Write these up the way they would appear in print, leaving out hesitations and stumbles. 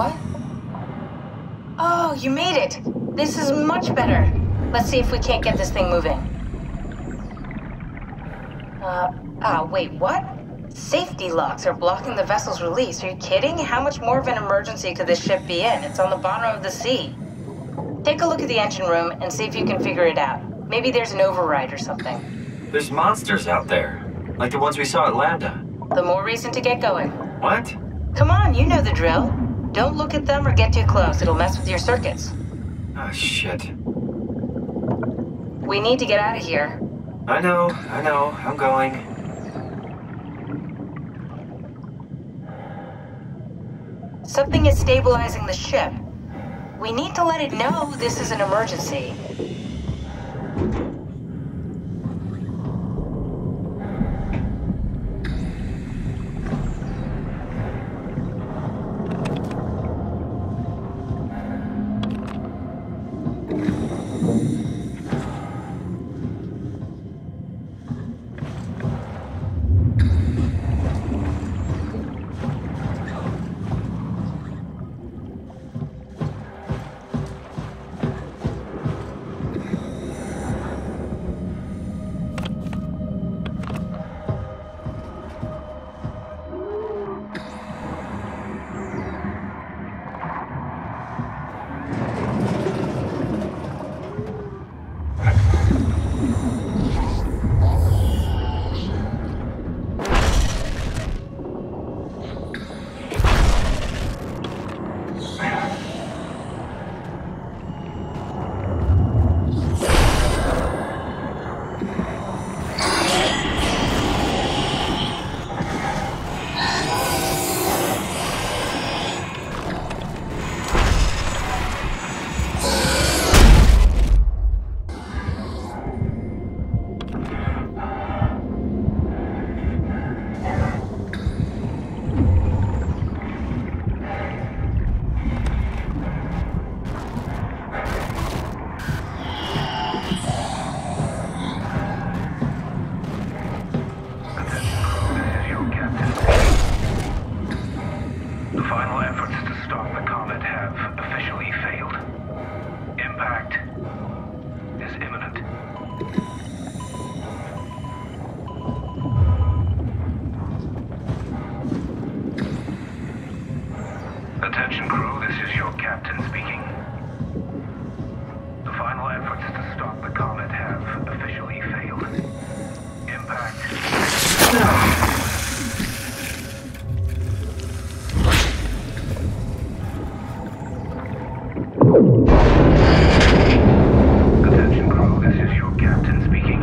What? Oh, you made it. This is much better. Let's see if we can't get this thing moving. Wait, what? Safety locks are blocking the vessel's release. Are you kidding? How much more of an emergency could this ship be in? It's on the bottom of the sea. Take a look at the engine room and see if you can figure it out. Maybe there's an override or something. There's monsters out there, like the ones we saw at Lambda. The more reason to get going. What? Come on, you know the drill. Don't look at them or get too close. It'll mess with your circuits. Oh, shit. We need to get out of here. I know. I'm going. Something is stabilizing the ship. We need to let it know this is an emergency. Attention crew, this is your captain speaking. The final efforts to stop the comet have officially failed. Impact. Attention crew, this is your captain speaking.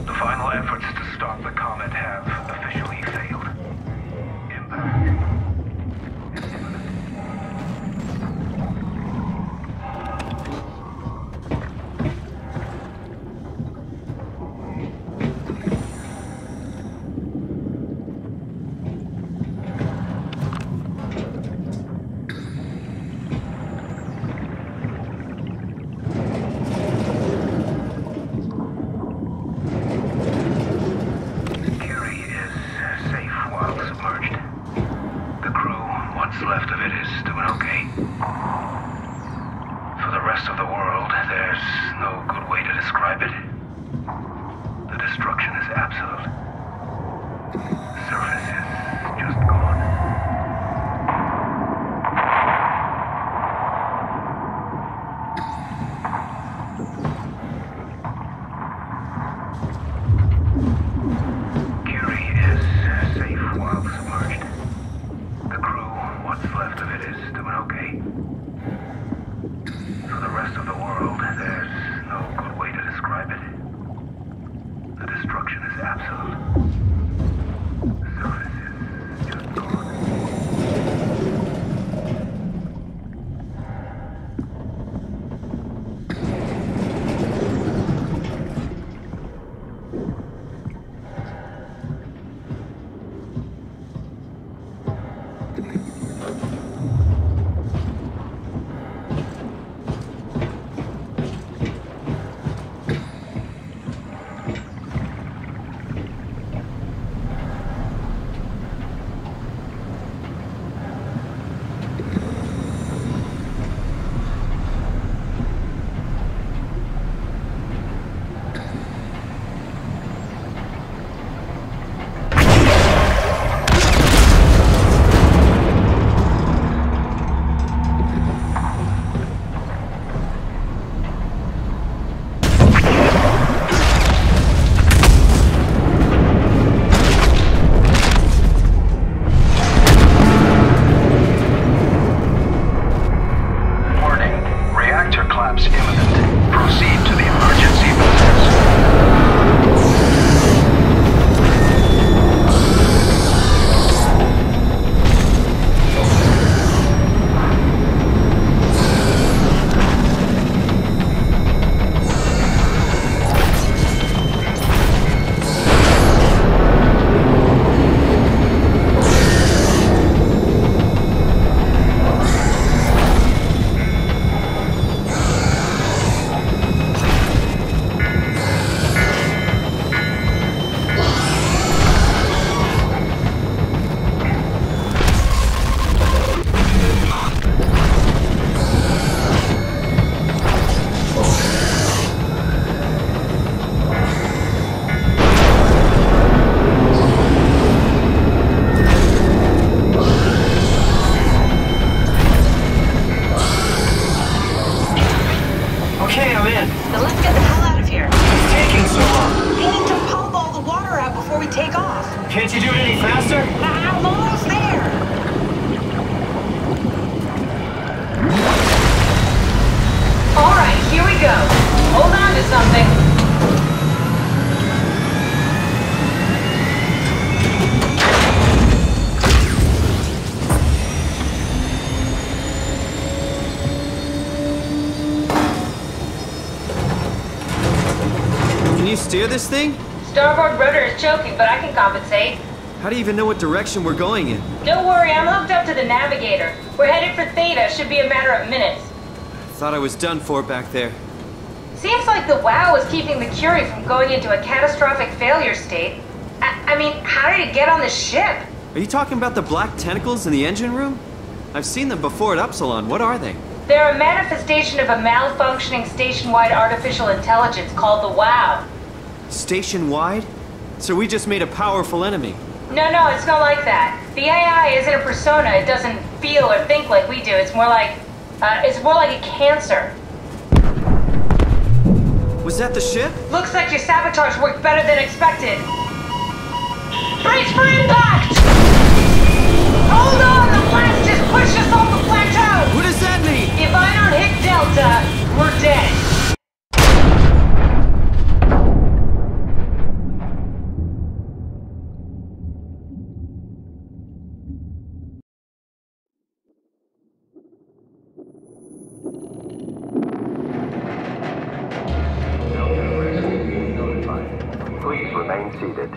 The final efforts to stop the comet have officially failed. Impact. Left of it is doing okay. For the rest of the world, there's no good way to describe it. The destruction is absolute. The surface is just gone. Curie is safe while submerged. The crew, what's left of it, is doing okay. For the rest of the world, there's no good way to describe it. The destruction is absolute. The surface is just gone. we take off. Can't you do it any faster? I'm almost there. All right, here we go. Hold on to something. Can you steer this thing? Starboard rudder is choking, but I can compensate. How do you even know what direction we're going in? Don't worry, I'm hooked up to the navigator. We're headed for Theta, should be a matter of minutes. Thought I was done for back there. Seems like the WOW is keeping the Curie from going into a catastrophic failure state. I mean, how did it get on the ship? Are you talking about the black tentacles in the engine room? I've seen them before at Upsilon. What are they? They're a manifestation of a malfunctioning station-wide artificial intelligence called the WOW. Station-wide? So we just made a powerful enemy. No, it's not like that. The AI isn't a persona. It doesn't feel or think like we do. It's more like a cancer. Was that the ship? Looks like your sabotage worked better than expected. Brace for impact! Hold on, the blast just pushed us off the plateau! What does that mean? If I don't hit Delta, we're dead. Please remain seated.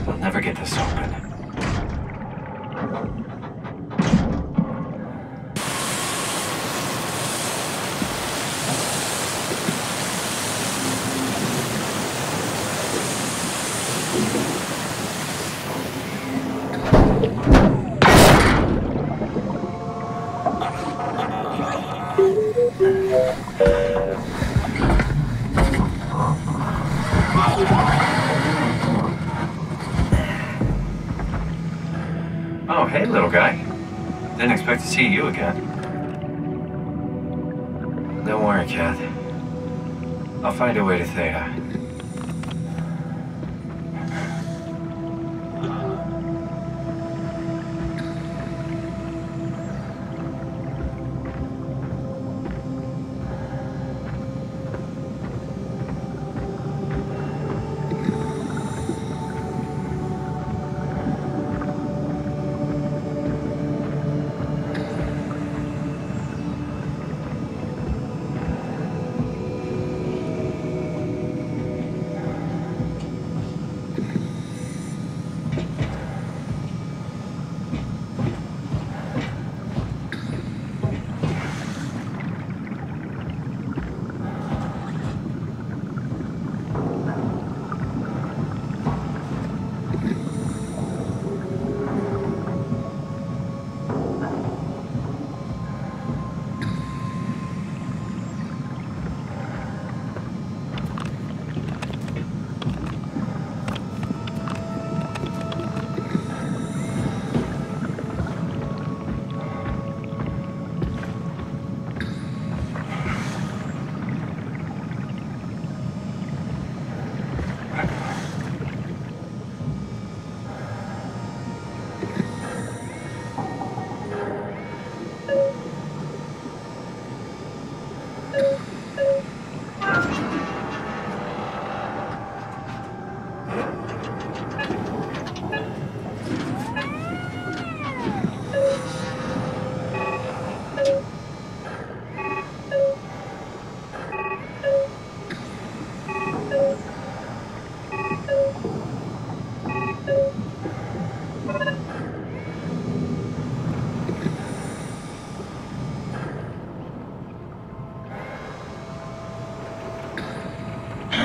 I'll never get this open. Oh, hey, little guy. Didn't expect to see you again. Don't worry, Kath. I'll find a way to Theta.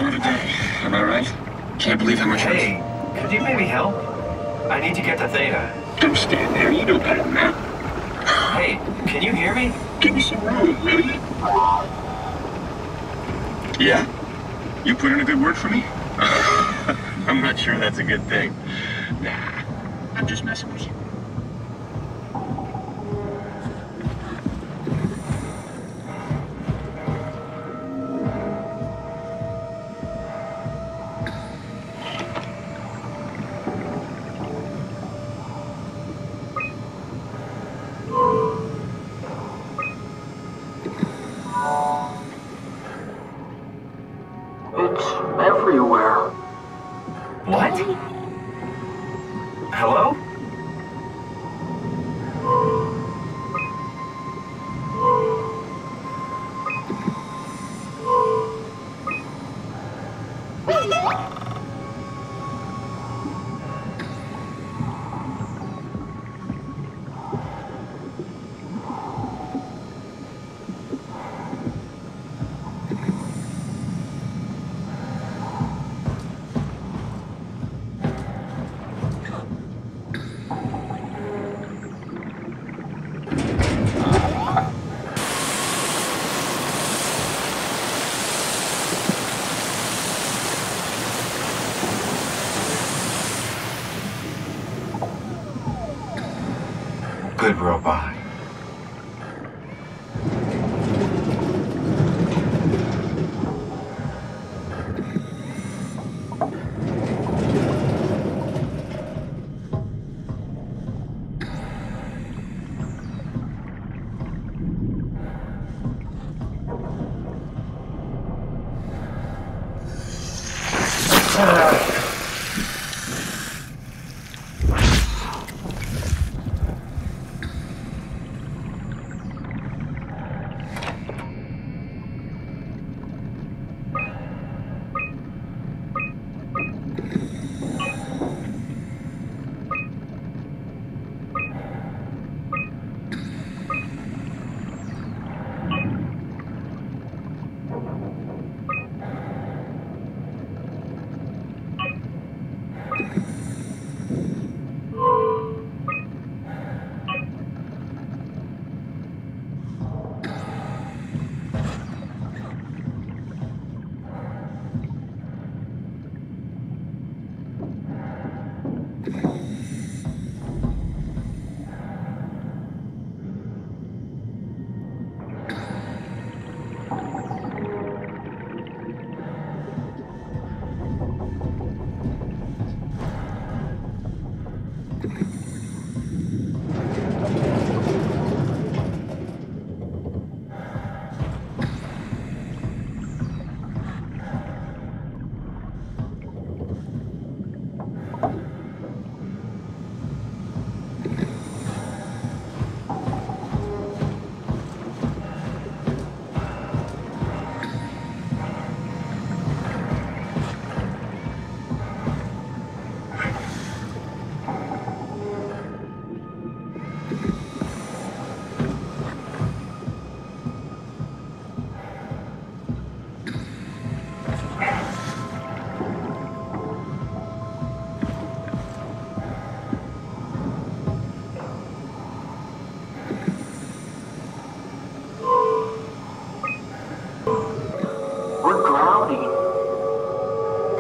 of a day, am I right? Can't believe how much... Hey, could you maybe help? I need to get to Theta. Don't stand there, you know better than that. Hey, can you hear me? Give me some room, will you? Yeah? You put in a good word for me? I'm not sure that's a good thing. Nah, I'm just messing with you. It's everywhere. What? Hello? Good robot.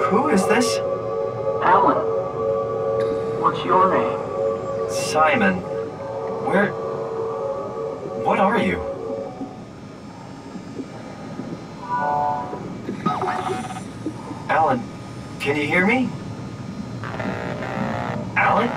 Who is this? Alan, what's your name? Simon. Where... What are you? Alan, can you hear me? Alan?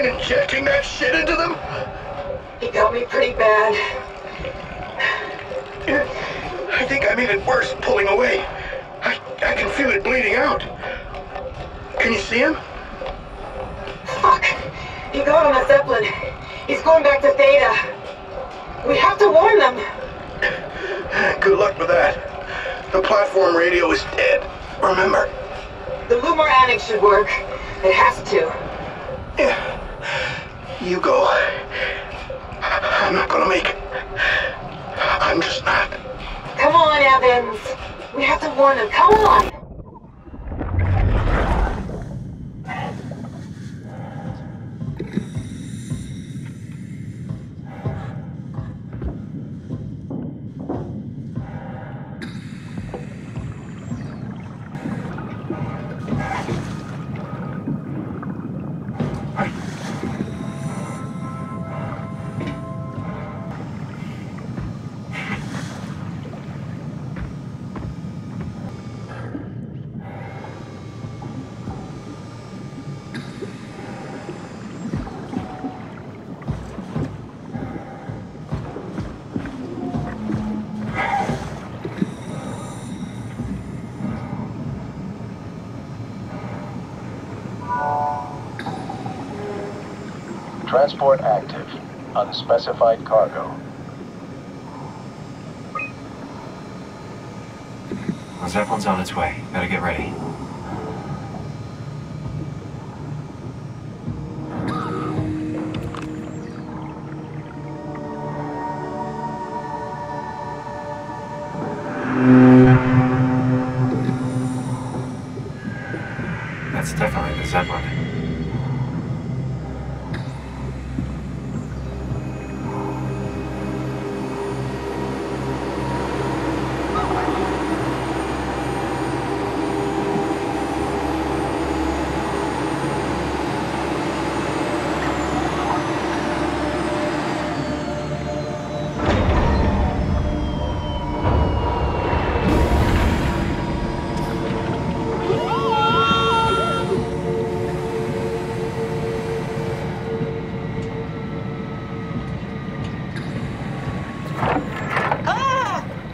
fucking injecting that shit into them? He got me pretty bad. I think I'm even worse pulling away. I can feel it bleeding out. Can you see him? Fuck. He got on a Zeppelin. He's going back to Theta. We have to warn them. Good luck with that. The platform radio is dead. Remember. The Lumar annex should work. It has to. Yeah. You go. I'm not gonna make it. I'm just not. Come on, Evans. We have to warn them. Come on. Transport active. Unspecified cargo. The Zeppelin's on its way. Better get ready. That's definitely the Zeppelin.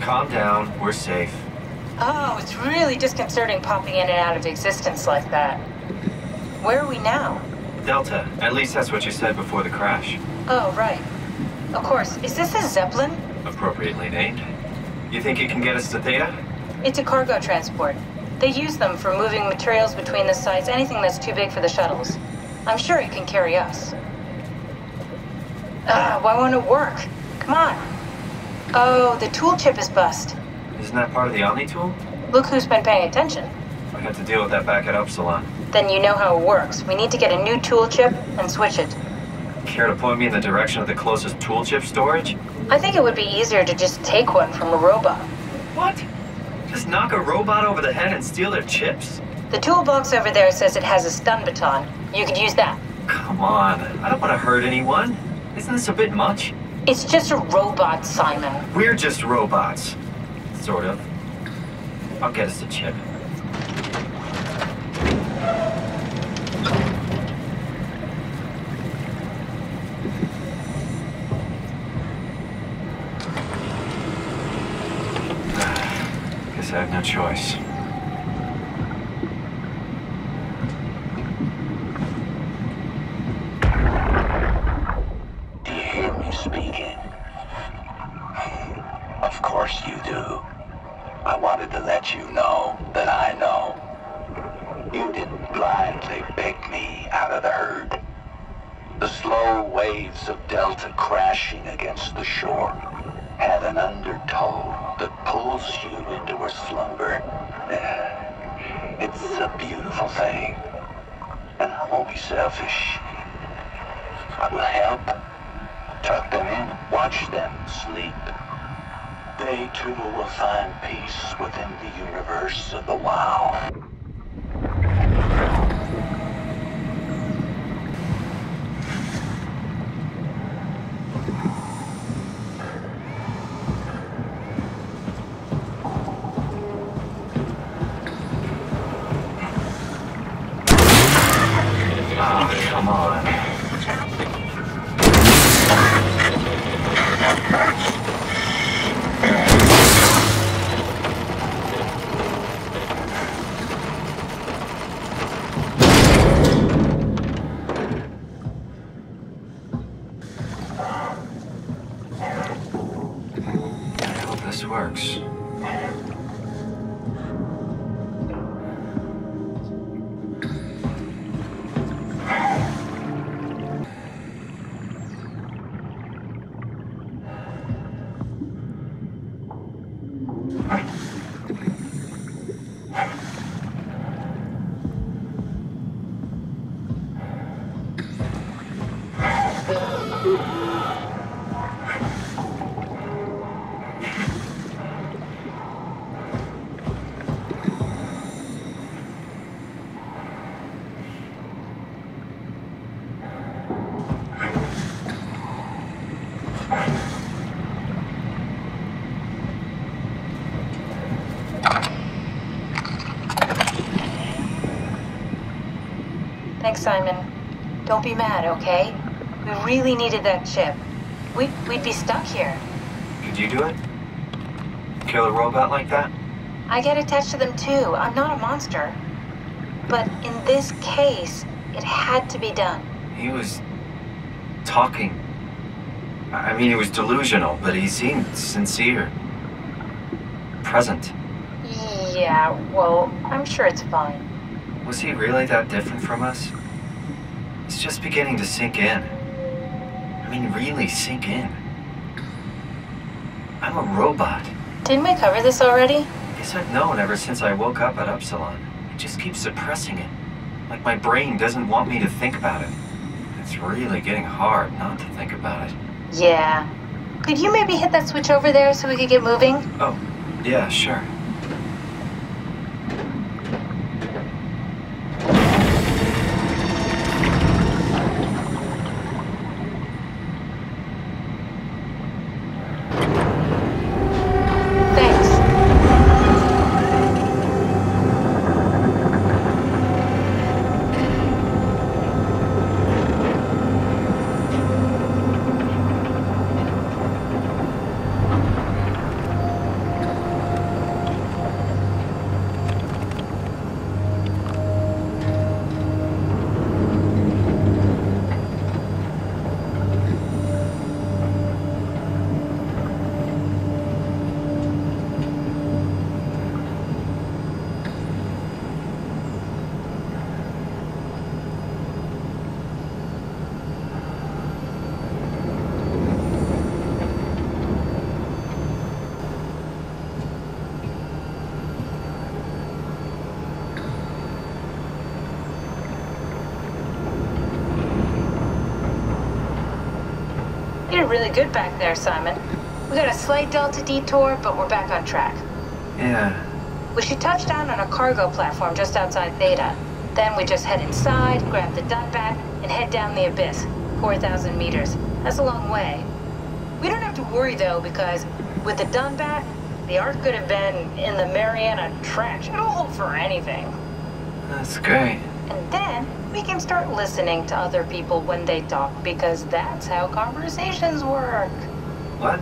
Calm down, we're safe. Oh, it's really disconcerting popping in and out of existence like that. Where are we now? Delta. At least that's what you said before the crash. Oh, right. Of course. Is this a Zeppelin? Appropriately named. You think it can get us to Theta? It's a cargo transport. They use them for moving materials between the sites, anything that's too big for the shuttles. I'm sure it can carry us. Why won't it work? Come on. Oh, the tool chip is bust. Isn't that part of the Omni tool? Look who's been paying attention. I had to deal with that back at Upsilon. Then you know how it works. We need to get a new tool chip and switch it. Care to point me in the direction of the closest tool chip storage? I think it would be easier to just take one from a robot. What? Just knock a robot over the head and steal their chips? The toolbox over there says it has a stun baton. You could use that. Come on, I don't want to hurt anyone. Isn't this a bit much? It's just a robot, Simon. We're just robots. Sort of. I'll get us a chip. Guess I have no choice. Do you hear me speaking? Of course you do. I wanted to let you know that I know. You didn't blindly pick me out of the herd. The slow waves of Delta crashing against the shore had an undertow that pulls you into a slumber. It's a beautiful thing. And I won't be selfish. I will help. Tuck them in, watch them sleep. They too will find peace within the universe of the WoW. Oh, come on. works. Thanks, Simon. Don't be mad, okay? We really needed that chip. We'd be stuck here. Could you do it? Kill a robot like that? I get attached to them too. I'm not a monster. But in this case, it had to be done. He was talking. I mean, he was delusional, but he seemed sincere. Present. Yeah, well, I'm sure it's fine. Was he really that different from us? It's just beginning to sink in. I mean, really sink in. I'm a robot. Didn't we cover this already? Guess I've known ever since I woke up at Upsilon. I just keep suppressing it. Like my brain doesn't want me to think about it. It's really getting hard not to think about it. Yeah. Could you maybe hit that switch over there so we could get moving? Oh, yeah, sure. You're really good back there, Simon. We got a slight delta detour, but we're back on track. Yeah. We should touch down on a cargo platform just outside Theta. Then we just head inside, grab the Dunbat, and head down the abyss. 4,000 meters. That's a long way. We don't have to worry, though, because with the Dunbat, the Ark could have been in the Mariana Trench. It'll hold for anything. That's great. And then we can start listening to other people when they talk, because that's how conversations work. What?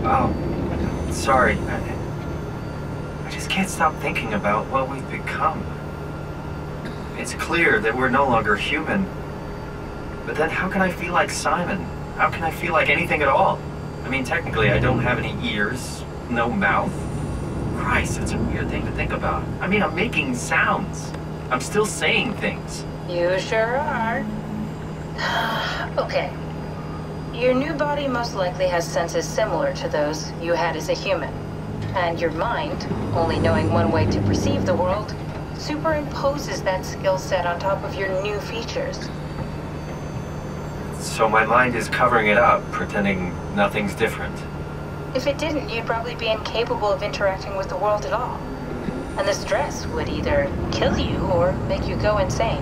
Oh, sorry. I just can't stop thinking about what we've become. It's clear that we're no longer human. But then how can I feel like Simon? How can I feel like anything at all? I mean, technically, I don't have any ears, no mouth. Christ, that's a weird thing to think about. I mean, I'm making sounds. I'm still saying things. You sure are. Okay. Your new body most likely has senses similar to those you had as a human. And your mind, only knowing one way to perceive the world, superimposes that skill set on top of your new features. So my mind is covering it up, pretending nothing's different. If it didn't, you'd probably be incapable of interacting with the world at all. And the stress would either kill you or make you go insane.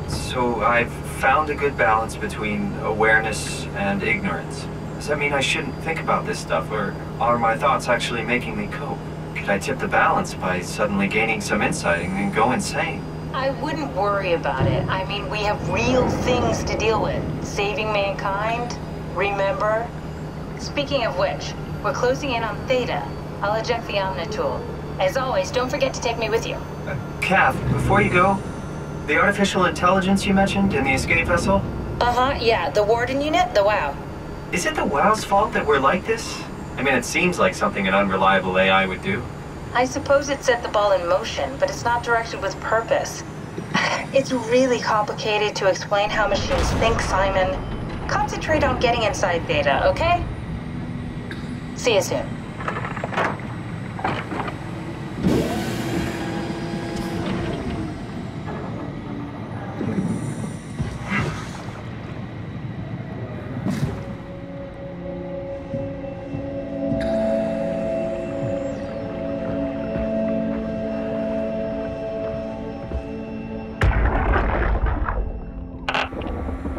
So I've found a good balance between awareness and ignorance. Does that mean I shouldn't think about this stuff, or are my thoughts actually making me cope? Could I tip the balance by suddenly gaining some insight and go insane? I wouldn't worry about it. I mean, we have real things to deal with. Saving mankind, remember? Speaking of which, we're closing in on Theta. I'll eject the Omnitool. As always, don't forget to take me with you. Kath, before you go, the artificial intelligence you mentioned in the escape vessel? Uh-huh, yeah, the Warden unit, the WOW. Is it the WOW's fault that we're like this? I mean, it seems like something an unreliable AI would do. I suppose it set the ball in motion, but it's not directed with purpose. It's really complicated to explain how machines think, Simon. Concentrate on getting inside data, okay? See you soon.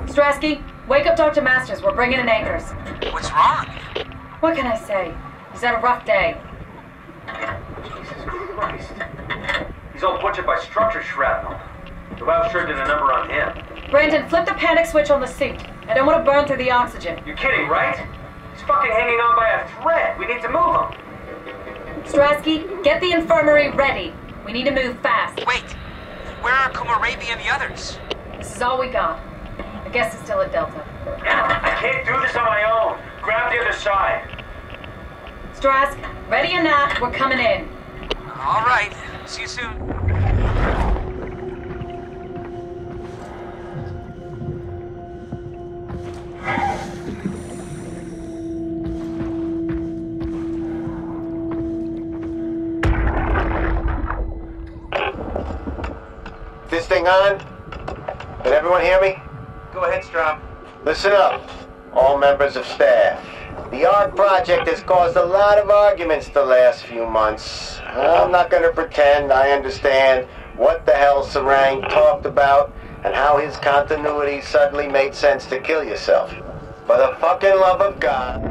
Strasky, wake up Dr. Masters. We're bringing in anchors. What's wrong? What can I say? He's had a rough day. Jesus Christ. He's all butchered by structure shrapnel. The lab sure did a number on him. Brandon, flip the panic switch on the suit. I don't want to burn through the oxygen. You're kidding, right? He's fucking hanging on by a thread. We need to move him. Strasky, get the infirmary ready. We need to move fast. Wait. Where are Kumarabi and the others? This is all we got. I guess it's still at Delta. I can't do this on my own. Grab the other side. Strask, ready or not, we're coming in. All right. See you soon. This thing on? Can everyone hear me? Go ahead, Strom. Listen up, all members of staff. The ARC project has caused a lot of arguments the last few months. I'm not going to pretend I understand what the hell Sarang talked about and how his continuity suddenly made sense to kill yourself. For the fucking love of God.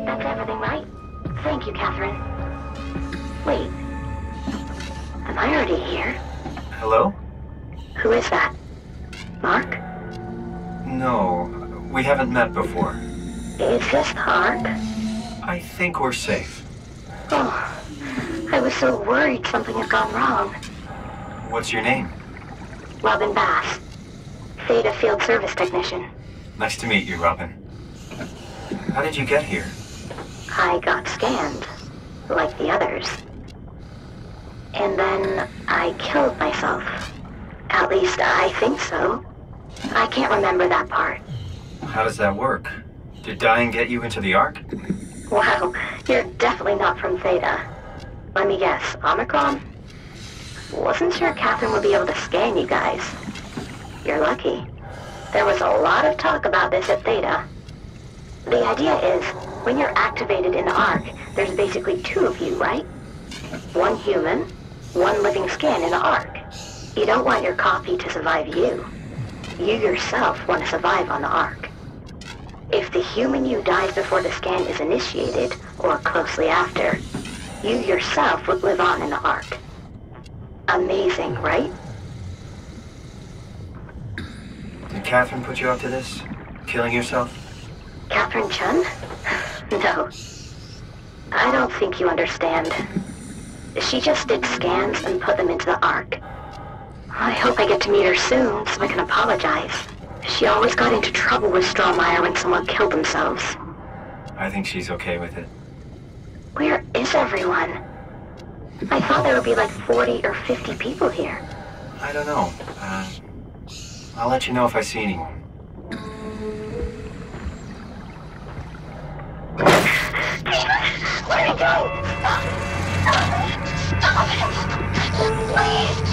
That's everything, right? Thank you, Catherine. Wait. Am I already here? Hello? Who is that? Mark? No, we haven't met before. Is this the ARC? I think we're safe. Oh, I was so worried something had gone wrong. What's your name? Robin Bass. Theta Field Service Technician. Nice to meet you, Robin. How did you get here? I got scanned, like the others. And then I killed myself. At least I think so. I can't remember that part. How does that work? Did dying get you into the ARC? Wow, you're definitely not from Theta. Let me guess, Omicron? Wasn't sure Catherine would be able to scan you guys. You're lucky. There was a lot of talk about this at Theta. The idea is, when you're activated in the ARC, there's basically two of you, right? One human, one living scan in the ARC. You don't want your copy to survive you. You yourself want to survive on the ARC. If the human you dies before the scan is initiated, or closely after, you yourself would live on in the ARC. Amazing, right? Did Catherine put you up to this? Killing yourself? Catherine Chun? No. I don't think you understand. She just did scans and put them into the ARC. I hope I get to meet her soon so I can apologize. She always got into trouble with Strohmeyer when someone killed themselves. I think she's okay with it. Where is everyone? I thought there would be like 40 or 50 people here. I don't know. I'll let you know if I see anyone. Where'd he go? Stop him! Please!